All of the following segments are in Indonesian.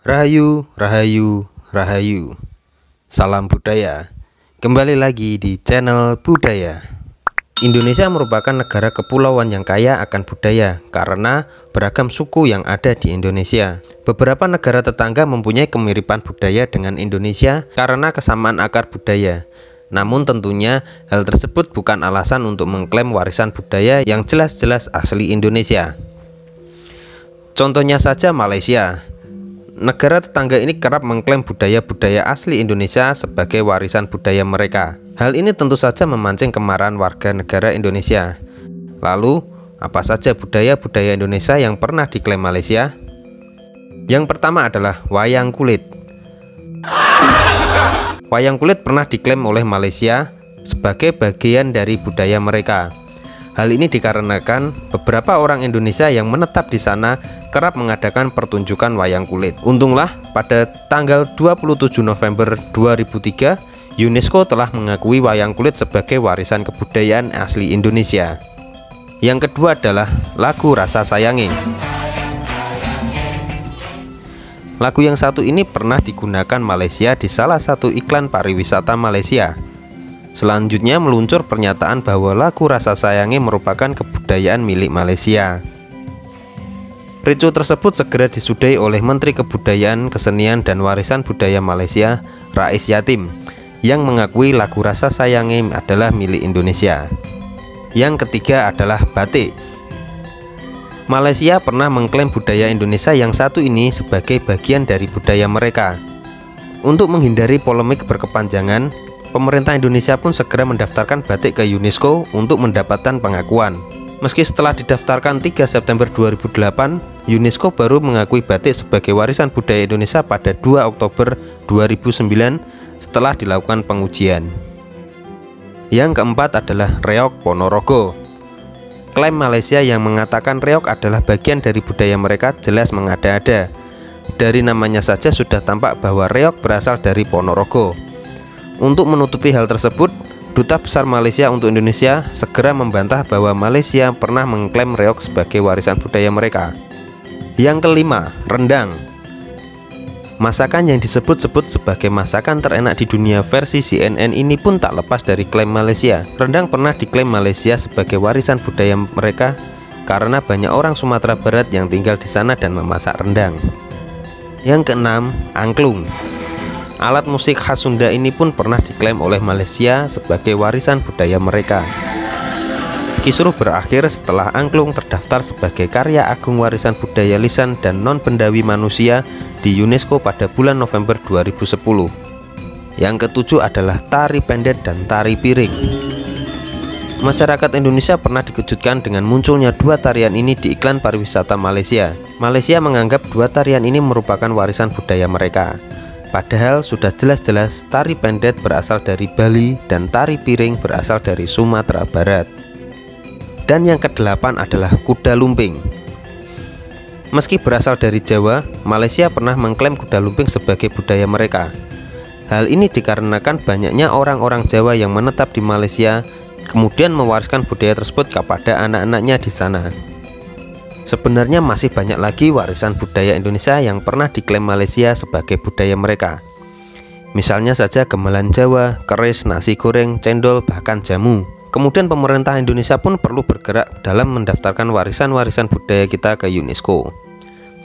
Rahayu, rahayu, rahayu. Salam budaya. Kembali lagi di channel budaya. Indonesia merupakan negara kepulauan yang kaya akan budaya karena beragam suku yang ada di Indonesia. Beberapa negara tetangga mempunyai kemiripan budaya dengan Indonesia karena kesamaan akar budaya. Namun tentunya hal tersebut bukan alasan untuk mengklaim warisan budaya yang jelas-jelas asli Indonesia. Contohnya saja Malaysia. Negara tetangga ini kerap mengklaim budaya-budaya asli Indonesia sebagai warisan budaya mereka. Hal ini tentu saja memancing kemarahan warga negara Indonesia. Lalu, apa saja budaya-budaya Indonesia yang pernah diklaim Malaysia? Yang pertama adalah wayang kulit. Wayang kulit pernah diklaim oleh Malaysia sebagai bagian dari budaya mereka. Hal ini dikarenakan beberapa orang Indonesia yang menetap di sana kerap mengadakan pertunjukan wayang kulit. Untunglah pada tanggal 27 November 2003 UNESCO telah mengakui wayang kulit sebagai warisan kebudayaan asli Indonesia. Yang kedua adalah lagu Rasa Sayange. Lagu yang satu ini pernah digunakan Malaysia di salah satu iklan pariwisata Malaysia. Selanjutnya meluncur pernyataan bahwa lagu Rasa Sayange merupakan kebudayaan milik Malaysia. Ricu tersebut segera disudahi oleh Menteri Kebudayaan, Kesenian dan Warisan Budaya Malaysia, Rais Yatim, yang mengakui lagu Rasa Sayange adalah milik Indonesia. Yang ketiga adalah batik. Malaysia pernah mengklaim budaya Indonesia yang satu ini sebagai bagian dari budaya mereka. Untuk menghindari polemik berkepanjangan, pemerintah Indonesia pun segera mendaftarkan batik ke UNESCO untuk mendapatkan pengakuan. Meski setelah didaftarkan 3 September 2008, UNESCO baru mengakui batik sebagai warisan budaya Indonesia pada 2 Oktober 2009 setelah dilakukan pengujian. Yang keempat adalah reog Ponorogo. Klaim Malaysia yang mengatakan reog adalah bagian dari budaya mereka jelas mengada-ada. Dari namanya saja sudah tampak bahwa reog berasal dari Ponorogo. Untuk menutupi hal tersebut, Duta Besar Malaysia untuk Indonesia segera membantah bahwa Malaysia pernah mengklaim reog sebagai warisan budaya mereka. Yang kelima, rendang. Masakan yang disebut-sebut sebagai masakan terenak di dunia versi CNN ini pun tak lepas dari klaim Malaysia. Rendang pernah diklaim Malaysia sebagai warisan budaya mereka karena banyak orang Sumatera Barat yang tinggal di sana dan memasak rendang. Yang keenam, angklung. Alat musik khas Sunda ini pun pernah diklaim oleh Malaysia sebagai warisan budaya mereka. Kisruh berakhir setelah angklung terdaftar sebagai karya agung warisan budaya lisan dan non-bendawi manusia di UNESCO pada bulan November 2010. Yang ketujuh adalah tari pendet dan tari piring. Masyarakat Indonesia pernah dikejutkan dengan munculnya dua tarian ini di iklan pariwisata Malaysia. Malaysia menganggap dua tarian ini merupakan warisan budaya mereka. Padahal sudah jelas-jelas tari pendet berasal dari Bali dan tari piring berasal dari Sumatera Barat. Dan yang kedelapan adalah kuda lumping. Meski berasal dari Jawa, Malaysia pernah mengklaim kuda lumping sebagai budaya mereka. Hal ini dikarenakan banyaknya orang-orang Jawa yang menetap di Malaysia kemudian mewariskan budaya tersebut kepada anak-anaknya di sana. Sebenarnya masih banyak lagi warisan budaya Indonesia yang pernah diklaim Malaysia sebagai budaya mereka. Misalnya saja gamelan Jawa, keris, nasi goreng, cendol, bahkan jamu. Kemudian pemerintah Indonesia pun perlu bergerak dalam mendaftarkan warisan-warisan budaya kita ke UNESCO.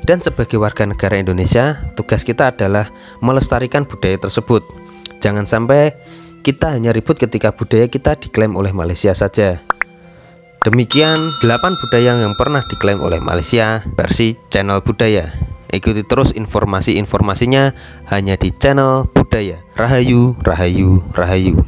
Dan sebagai warga negara Indonesia, tugas kita adalah melestarikan budaya tersebut. Jangan sampai kita hanya ribut ketika budaya kita diklaim oleh Malaysia saja. Demikian 8 budaya yang pernah diklaim oleh Malaysia versi channel budaya. Ikuti terus informasi-informasinya hanya di channel budaya. Rahayu, rahayu, rahayu.